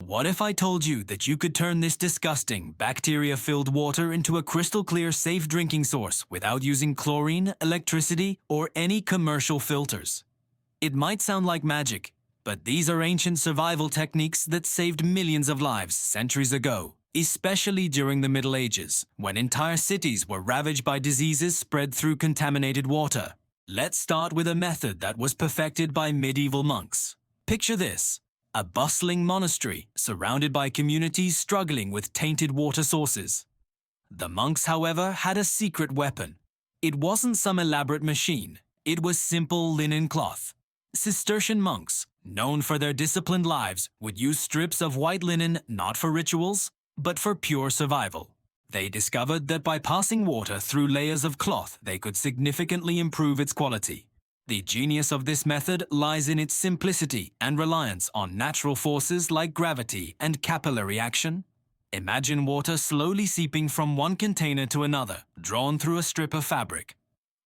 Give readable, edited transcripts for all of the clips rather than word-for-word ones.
What if I told you that you could turn this disgusting, bacteria-filled water into a crystal-clear, safe drinking source without using chlorine, electricity, or any commercial filters? It might sound like magic, but these are ancient survival techniques that saved millions of lives centuries ago, especially during the Middle Ages, when entire cities were ravaged by diseases spread through contaminated water. Let's start with a method that was perfected by medieval monks. Picture this: a bustling monastery surrounded by communities struggling with tainted water sources. The monks, however, had a secret weapon. It wasn't some elaborate machine. It was simple linen cloth. Cistercian monks, known for their disciplined lives, would use strips of white linen not for rituals, but for pure survival. They discovered that by passing water through layers of cloth, they could significantly improve its quality. The genius of this method lies in its simplicity and reliance on natural forces like gravity and capillary action. Imagine water slowly seeping from one container to another, drawn through a strip of fabric.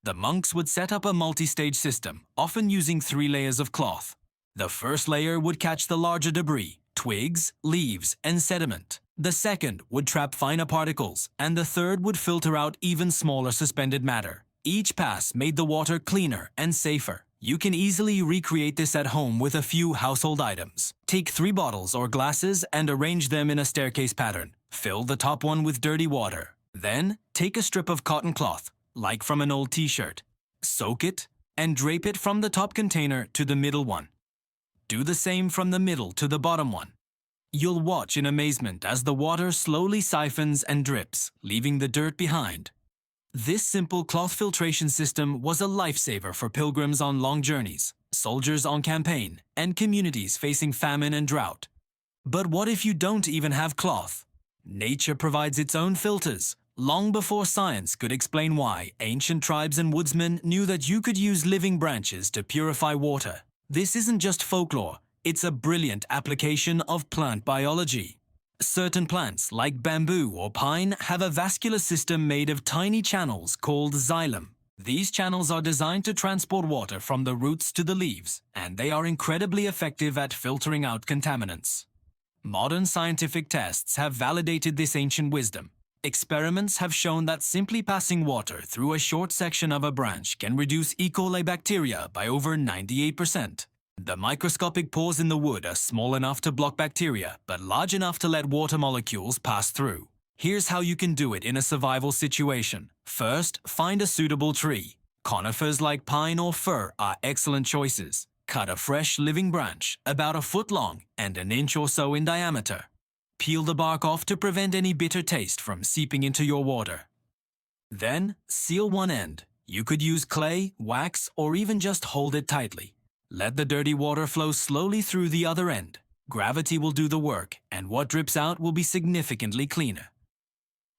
The monks would set up a multi-stage system, often using 3 layers of cloth. The first layer would catch the larger debris, twigs, leaves, and sediment. The second would trap finer particles, and the third would filter out even smaller suspended matter. Each pass made the water cleaner and safer. You can easily recreate this at home with a few household items. Take 3 bottles or glasses and arrange them in a staircase pattern. Fill the top one with dirty water. Then, take a strip of cotton cloth, like from an old t-shirt. Soak it and drape it from the top container to the middle one. Do the same from the middle to the bottom one. You'll watch in amazement as the water slowly siphons and drips, leaving the dirt behind. This simple cloth filtration system was a lifesaver for pilgrims on long journeys, soldiers on campaign, and communities facing famine and drought. But what if you don't even have cloth? Nature provides its own filters. Long before science could explain why, ancient tribes and woodsmen knew that you could use living branches to purify water. This isn't just folklore, it's a brilliant application of plant biology. Certain plants, like bamboo or pine, have a vascular system made of tiny channels called xylem. These channels are designed to transport water from the roots to the leaves, and they are incredibly effective at filtering out contaminants. Modern scientific tests have validated this ancient wisdom. Experiments have shown that simply passing water through a short section of a branch can reduce E. coli bacteria by over 98%. The microscopic pores in the wood are small enough to block bacteria, but large enough to let water molecules pass through. Here's how you can do it in a survival situation. First, find a suitable tree. Conifers like pine or fir are excellent choices. Cut a fresh living branch, about 1 foot long and 1 inch or so in diameter. Peel the bark off to prevent any bitter taste from seeping into your water. Then, seal one end. You could use clay, wax, or even just hold it tightly. Let the dirty water flow slowly through the other end. Gravity will do the work, and what drips out will be significantly cleaner.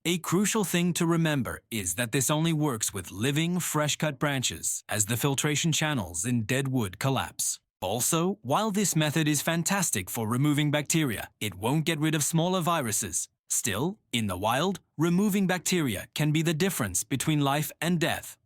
A crucial thing to remember is that this only works with living, fresh-cut branches, as the filtration channels in dead wood collapse. Also, while this method is fantastic for removing bacteria, it won't get rid of smaller viruses. Still, in the wild, removing bacteria can be the difference between life and death.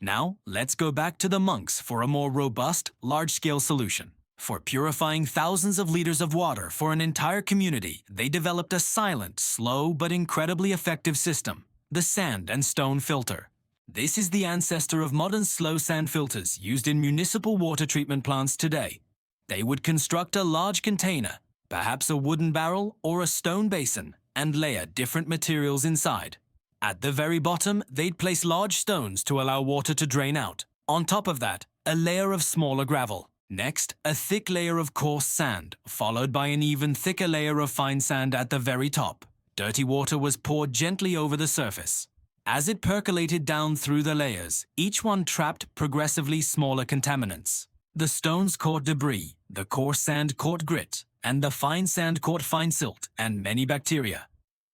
Now, let's go back to the monks for a more robust, large-scale solution. For purifying thousands of liters of water for an entire community, they developed a silent, slow, but incredibly effective system: the sand and stone filter. This is the ancestor of modern slow sand filters used in municipal water treatment plants today. They would construct a large container, perhaps a wooden barrel or a stone basin, and layer different materials inside. At the very bottom, they'd place large stones to allow water to drain out. On top of that, a layer of smaller gravel. Next, a thick layer of coarse sand, followed by an even thicker layer of fine sand at the very top. Dirty water was poured gently over the surface. As it percolated down through the layers, each one trapped progressively smaller contaminants. The stones caught debris, the coarse sand caught grit, and the fine sand caught fine silt and many bacteria.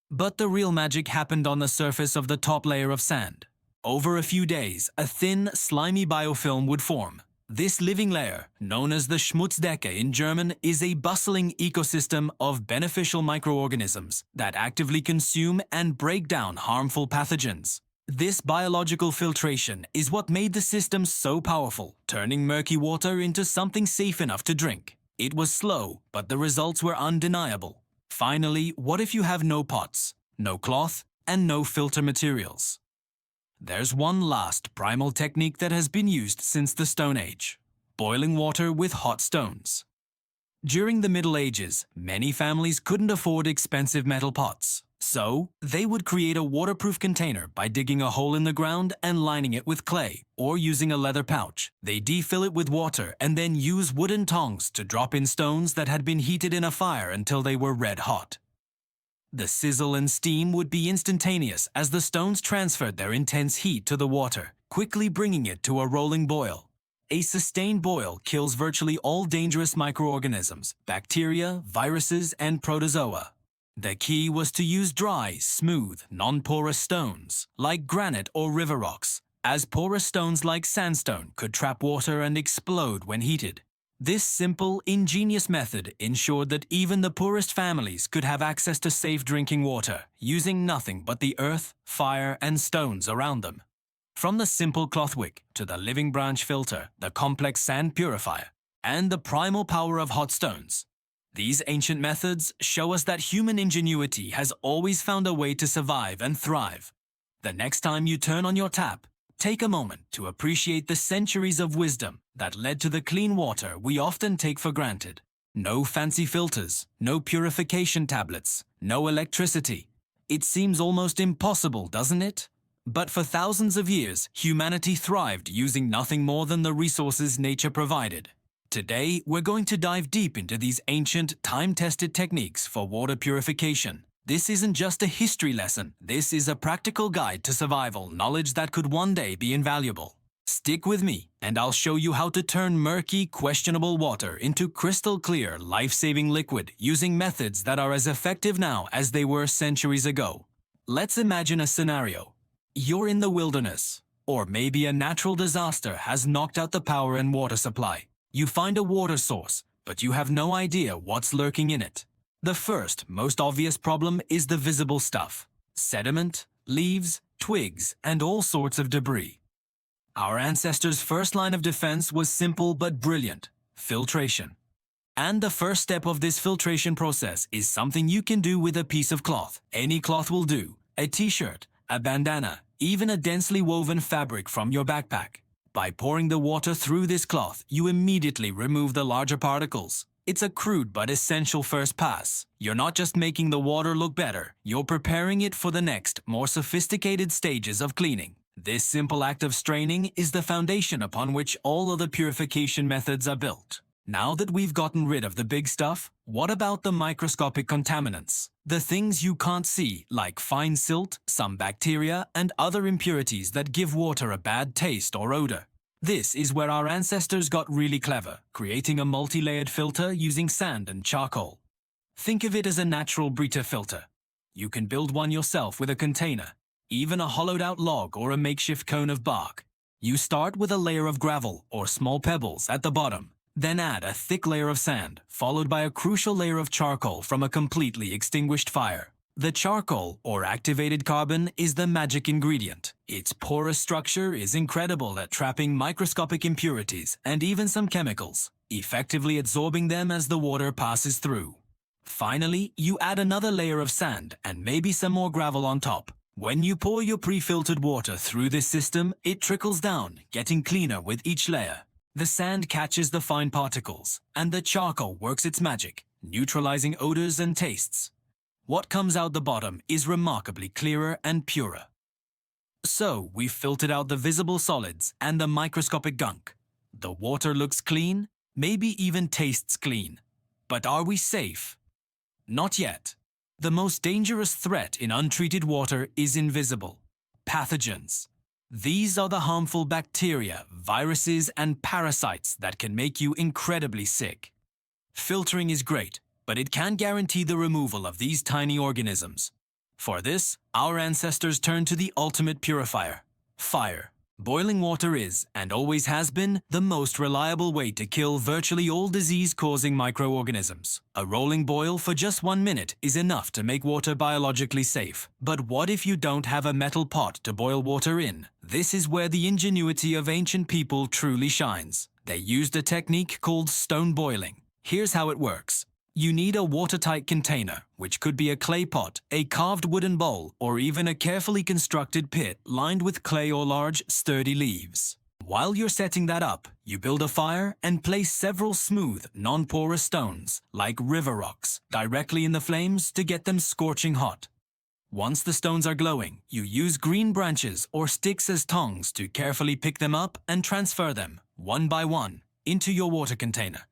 But the real magic happened on the surface of the top layer of sand. Over a few days, a thin, slimy biofilm would form. This living layer, known as the Schmutzdecke in German, is a bustling ecosystem of beneficial microorganisms that actively consume and break down harmful pathogens. This biological filtration is what made the system so powerful, turning murky water into something safe enough to drink. It was slow, but the results were undeniable. Finally, what if you have no pots, no cloth, and no filter materials? There's one last primal technique that has been used since the Stone Age: boiling water with hot stones. During the Middle Ages, many families couldn't afford expensive metal pots. So, they would create a waterproof container by digging a hole in the ground and lining it with clay, or using a leather pouch. They defill it with water and then use wooden tongs to drop in stones that had been heated in a fire until they were red hot. The sizzle and steam would be instantaneous as the stones transferred their intense heat to the water, quickly bringing it to a rolling boil. A sustained boil kills virtually all dangerous microorganisms, bacteria, viruses, and protozoa. The key was to use dry, smooth, non-porous stones, like granite or river rocks, as porous stones like sandstone could trap water and explode when heated. This simple, ingenious method ensured that even the poorest families could have access to safe drinking water, using nothing but the earth, fire, and stones around them. From the simple cloth wick to the living branch filter, the complex sand purifier, and the primal power of hot stones, these ancient methods show us that human ingenuity has always found a way to survive and thrive. The next time you turn on your tap, take a moment to appreciate the centuries of wisdom that led to the clean water we often take for granted. No fancy filters, no purification tablets, no electricity. It seems almost impossible, doesn't it? But for thousands of years, humanity thrived using nothing more than the resources nature provided. Today, we're going to dive deep into these ancient, time-tested techniques for water purification. This isn't just a history lesson. This is a practical guide to survival, knowledge that could one day be invaluable. Stick with me, and I'll show you how to turn murky, questionable water into crystal clear, life-saving liquid using methods that are as effective now as they were centuries ago. Let's imagine a scenario. You're in the wilderness, or maybe a natural disaster has knocked out the power and water supply. You find a water source, but you have no idea what's lurking in it. The first, most obvious problem is the visible stuff: sediment, leaves, twigs, and all sorts of debris. Our ancestors' first line of defense was simple but brilliant: filtration. And the first step of this filtration process is something you can do with a piece of cloth. Any cloth will do: a t-shirt, a bandana, even a densely woven fabric from your backpack. By pouring the water through this cloth, you immediately remove the larger particles. It's a crude but essential first pass. You're not just making the water look better, you're preparing it for the next, more sophisticated stages of cleaning. This simple act of straining is the foundation upon which all other purification methods are built. Now that we've gotten rid of the big stuff, what about the microscopic contaminants? The things you can't see, like fine silt, some bacteria, and other impurities that give water a bad taste or odor. This is where our ancestors got really clever, creating a multi-layered filter using sand and charcoal. Think of it as a natural Brita filter. You can build one yourself with a container, even a hollowed-out log or a makeshift cone of bark. You start with a layer of gravel or small pebbles at the bottom. Then add a thick layer of sand, followed by a crucial layer of charcoal from a completely extinguished fire. The charcoal, or activated carbon, is the magic ingredient. Its porous structure is incredible at trapping microscopic impurities and even some chemicals, effectively absorbing them as the water passes through. Finally, you add another layer of sand and maybe some more gravel on top. When you pour your pre-filtered water through this system, it trickles down, getting cleaner with each layer. The sand catches the fine particles, and the charcoal works its magic, neutralizing odors and tastes. What comes out the bottom is remarkably clearer and purer. So, we've filtered out the visible solids and the microscopic gunk. The water looks clean, maybe even tastes clean. But are we safe? Not yet. The most dangerous threat in untreated water is invisible: pathogens. These are the harmful bacteria, viruses, and parasites that can make you incredibly sick. Filtering is great, but it can't guarantee the removal of these tiny organisms. For this, our ancestors turned to the ultimate purifier: fire. Boiling water is, and always has been, the most reliable way to kill virtually all disease-causing microorganisms. A rolling boil for just 1 minute is enough to make water biologically safe. But what if you don't have a metal pot to boil water in? This is where the ingenuity of ancient people truly shines. They used a technique called stone boiling. Here's how it works. You need a watertight container, which could be a clay pot, a carved wooden bowl, or even a carefully constructed pit lined with clay or large, sturdy leaves. While you're setting that up, you build a fire and place several smooth, non-porous stones, like river rocks, directly in the flames to get them scorching hot. Once the stones are glowing, you use green branches or sticks as tongs to carefully pick them up and transfer them, one by one, into your water container.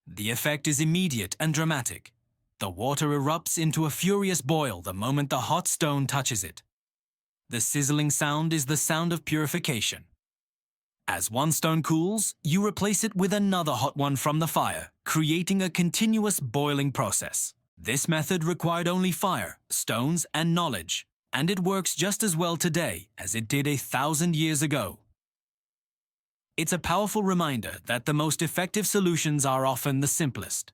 The effect is immediate and dramatic. The water erupts into a furious boil the moment the hot stone touches it. The sizzling sound is the sound of purification. As one stone cools, you replace it with another hot one from the fire, creating a continuous boiling process. This method required only fire, stones, and knowledge, and it works just as well today as it did 1,000 years ago. It's a powerful reminder that the most effective solutions are often the simplest.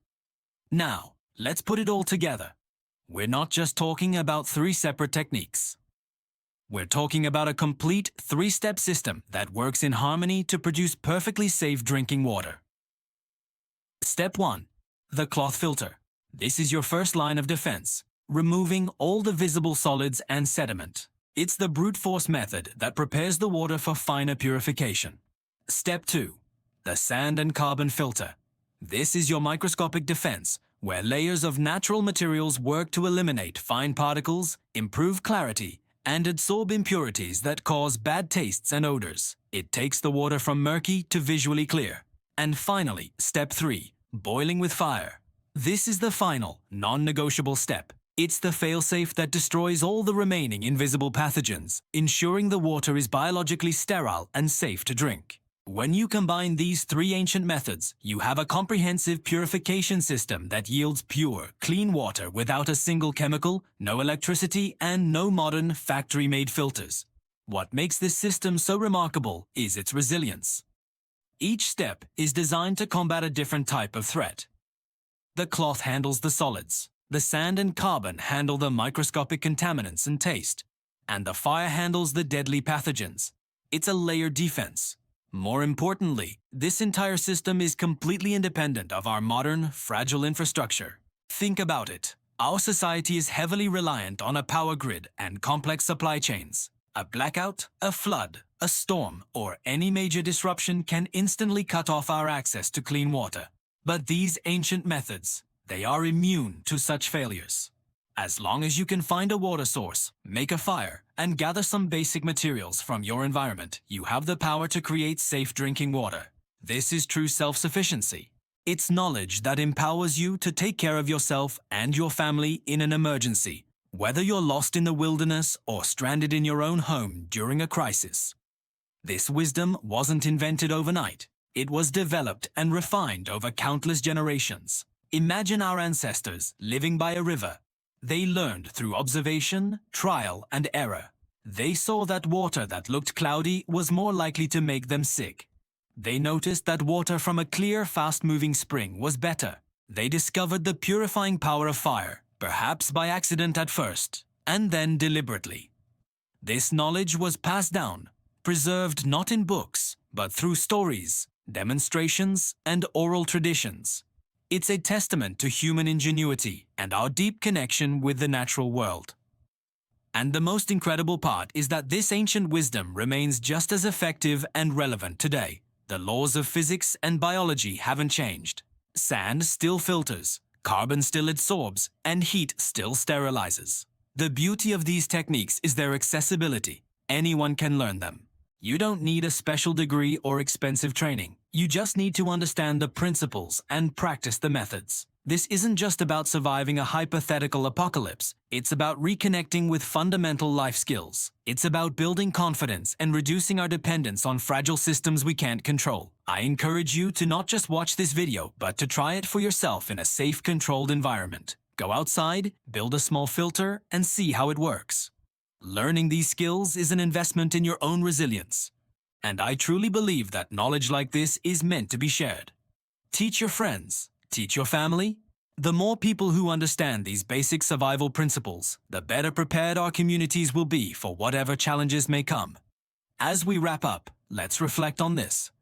Now, let's put it all together. We're not just talking about 3 separate techniques. We're talking about a complete 3-step system that works in harmony to produce perfectly safe drinking water. Step 1. The cloth filter. This is your first line of defense, removing all the visible solids and sediment. It's the brute force method that prepares the water for finer purification. Step 2. The sand and carbon filter. This is your microscopic defense, where layers of natural materials work to eliminate fine particles, improve clarity, and absorb impurities that cause bad tastes and odors. It takes the water from murky to visually clear. And finally, step 3. Boiling with fire. This is the final, non-negotiable step. It's the failsafe that destroys all the remaining invisible pathogens, ensuring the water is biologically sterile and safe to drink. When you combine these 3 ancient methods, you have a comprehensive purification system that yields pure, clean water without a single chemical, no electricity, and no modern, factory-made filters. What makes this system so remarkable is its resilience. Each step is designed to combat a different type of threat. The cloth handles the solids, the sand and carbon handle the microscopic contaminants and taste, and the fire handles the deadly pathogens. It's a layered defense. More importantly, this entire system is completely independent of our modern, fragile infrastructure. Think about it. Our society is heavily reliant on a power grid and complex supply chains. A blackout, a flood, a storm, or any major disruption can instantly cut off our access to clean water. But these ancient methods, they are immune to such failures. As long as you can find a water source, make a fire, and gather some basic materials from your environment, you have the power to create safe drinking water. This is true self-sufficiency. It's knowledge that empowers you to take care of yourself and your family in an emergency, whether you're lost in the wilderness or stranded in your own home during a crisis. This wisdom wasn't invented overnight. It was developed and refined over countless generations. Imagine our ancestors living by a river. They learned through observation, trial, and error. They saw that water that looked cloudy was more likely to make them sick. They noticed that water from a clear, fast-moving spring was better. They discovered the purifying power of fire, perhaps by accident at first, and then deliberately. This knowledge was passed down, preserved not in books, but through stories, demonstrations, and oral traditions. It's a testament to human ingenuity and our deep connection with the natural world. And the most incredible part is that this ancient wisdom remains just as effective and relevant today. The laws of physics and biology haven't changed. Sand still filters, carbon still absorbs, and heat still sterilizes. The beauty of these techniques is their accessibility. Anyone can learn them. You don't need a special degree or expensive training. You just need to understand the principles and practice the methods. This isn't just about surviving a hypothetical apocalypse. It's about reconnecting with fundamental life skills. It's about building confidence and reducing our dependence on fragile systems we can't control. I encourage you to not just watch this video, but to try it for yourself in a safe, controlled environment. Go outside, build a small filter, and see how it works. Learning these skills is an investment in your own resilience. And I truly believe that knowledge like this is meant to be shared. Teach your friends, teach your family. The more people who understand these basic survival principles, the better prepared our communities will be for whatever challenges may come. As we wrap up, let's reflect on this.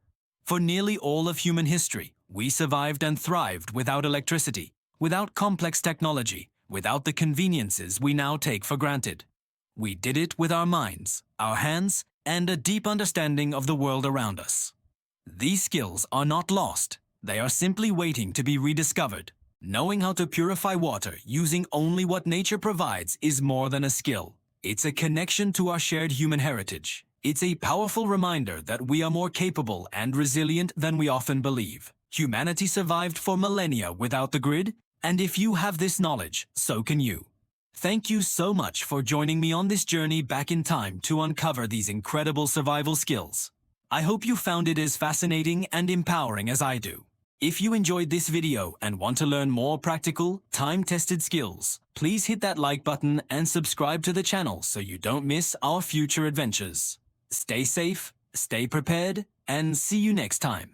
For nearly all of human history, We survived and thrived without electricity, without complex technology, without the conveniences we now take for granted. We did it with our minds, our hands, and a deep understanding of the world around us. These skills are not lost. They are simply waiting to be rediscovered. Knowing how to purify water using only what nature provides is more than a skill. It's a connection to our shared human heritage. It's a powerful reminder that we are more capable and resilient than we often believe. Humanity survived for millennia without the grid, and if you have this knowledge, so can you. Thank you so much for joining me on this journey back in time to uncover these incredible survival skills. I hope you found it as fascinating and empowering as I do. If you enjoyed this video and want to learn more practical, time-tested skills, please hit that like button and subscribe to the channel so you don't miss our future adventures. Stay safe, stay prepared, and see you next time.